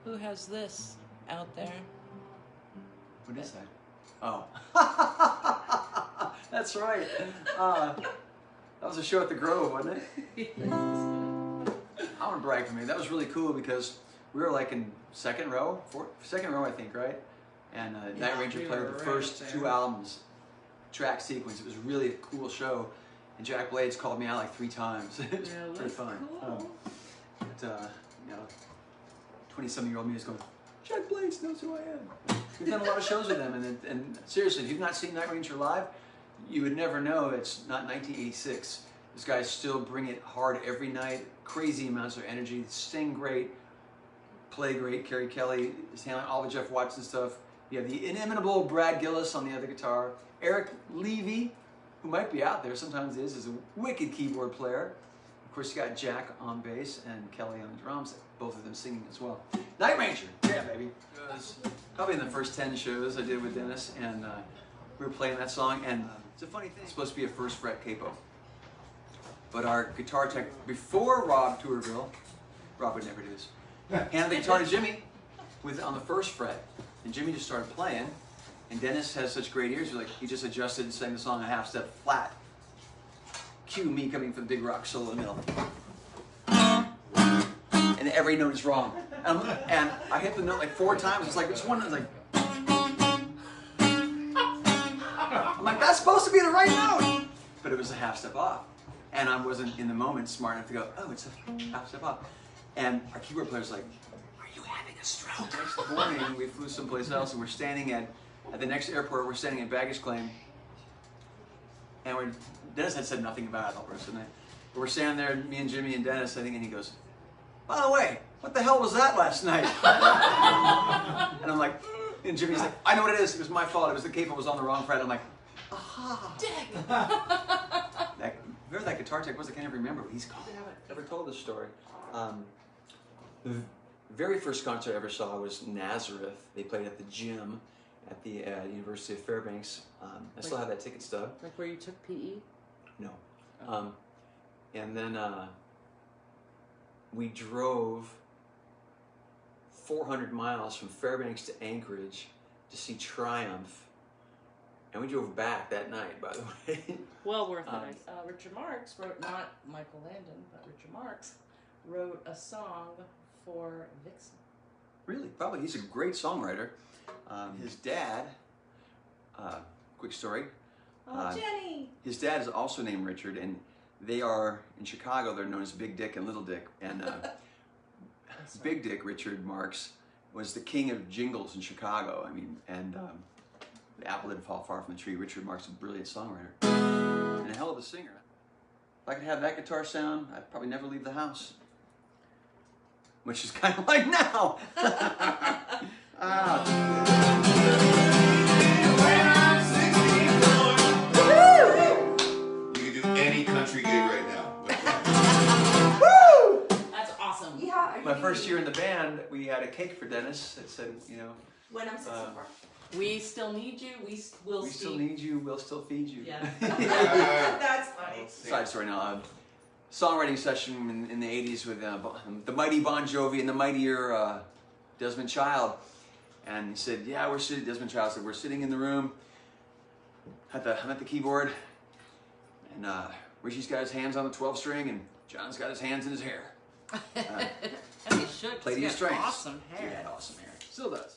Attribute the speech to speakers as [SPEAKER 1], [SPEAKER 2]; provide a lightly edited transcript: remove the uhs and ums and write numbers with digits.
[SPEAKER 1] Who has this out there?
[SPEAKER 2] What is that? Oh. That's right. That was a show at the Grove, wasn't it? I want to brag for me. That was really cool because we were like in second row, I think, right? And Night Ranger played the first two albums, track sequence. It was really a cool show. And Jack Blades called me out like 3 times. It was pretty fun.
[SPEAKER 1] Cool.
[SPEAKER 2] But, you know, 20-some-year-old me is going, Jack Blades knows who I am. We've done a lot of shows with them, and seriously, if you've not seen Night Ranger live, you would never know it's not 1986. These guys still bring it hard every night, crazy amounts of energy, sing great, play great. Kerry Kelly is handling all the Jeff Watson stuff. You have the inimitable Brad Gillis on the other guitar. Eric Levy, who might be out there, sometimes is a wicked keyboard player. Of course, you got Jack on bass and Kelly on drums, both of them singing as well. Night Ranger, yeah, baby. It was probably in the first 10 shows I did with Dennis, and we were playing that song, and it's a funny thing. It's supposed to be a first fret capo. But our guitar tech, before Rob Tourville, Rob would never do this, handed the guitar to Jimmy on the first fret, and Jimmy just started playing, and Dennis has such great ears, he just adjusted and sang the song a half step flat. Cue me coming for the big rock solo in the middle. And every note is wrong. And I hit the note like 4 times. It's like, this one is like, I'm like, that's supposed to be the right note. But it was a half step off. And I wasn't in the moment smart enough to go, oh, it's a half step off. And our keyboard player's like, are you having a stroke? Next morning, we flew someplace else, and we're standing at the next airport, we're standing at baggage claim. And Dennis had said nothing about it all the rest of the night. But we're standing there, me and Jimmy and Dennis, I think, and he goes, by the way, what the hell was that last night? And I'm like, and Jimmy's like, I know what it is. It was my fault. It was the capo was on the wrong fret. I'm like, aha. Whoever that guitar tech was, I can't even remember what he's called. I haven't ever told this story. The very first concert I ever saw was Nazareth. They played at the gym at the University of Fairbanks. I still have that ticket stub.
[SPEAKER 1] Like where you took PE?
[SPEAKER 2] No. And then we drove 400 miles from Fairbanks to Anchorage to see Triumph. And we drove back that night, by the way.
[SPEAKER 1] Well worth it. Richard Marx wrote, not Michael Landon, but Richard Marx wrote a song for Vixen.
[SPEAKER 2] Really? Probably. He's a great songwriter. His dad, quick story.
[SPEAKER 1] Jenny!
[SPEAKER 2] His dad is also named Richard, and they are, in Chicago, they're known as Big Dick and Little Dick. And Big Dick, Richard Marx, was the king of jingles in Chicago. I mean, and the apple didn't fall far from the tree. Richard Marx is a brilliant songwriter and a hell of a singer. If I could have that guitar sound, I'd probably never leave the house. Which is kind of like now.
[SPEAKER 3] You can do any country gig right now.
[SPEAKER 1] Woo! That's awesome.
[SPEAKER 4] Yeah.
[SPEAKER 2] My first year in the band, we had a cake for Dennis that said, you know,
[SPEAKER 4] when I'm 64.
[SPEAKER 1] We still need you. We will.
[SPEAKER 2] We still need you. We'll still feed you.
[SPEAKER 1] Yeah.
[SPEAKER 4] That's funny.
[SPEAKER 2] Side story now. Songwriting session in the 80s with the mighty Bon Jovi and the mightier Desmond Child. And he said, yeah, we're sitting, Desmond Child said, we're sitting in the room. I'm at the keyboard. And Richie's got his hands on the 12 string and John's got his hands in his hair.
[SPEAKER 1] And he should.
[SPEAKER 2] Played to
[SPEAKER 1] He's
[SPEAKER 2] his
[SPEAKER 1] got
[SPEAKER 2] strengths.
[SPEAKER 1] awesome hair.
[SPEAKER 2] He had awesome hair. Still does.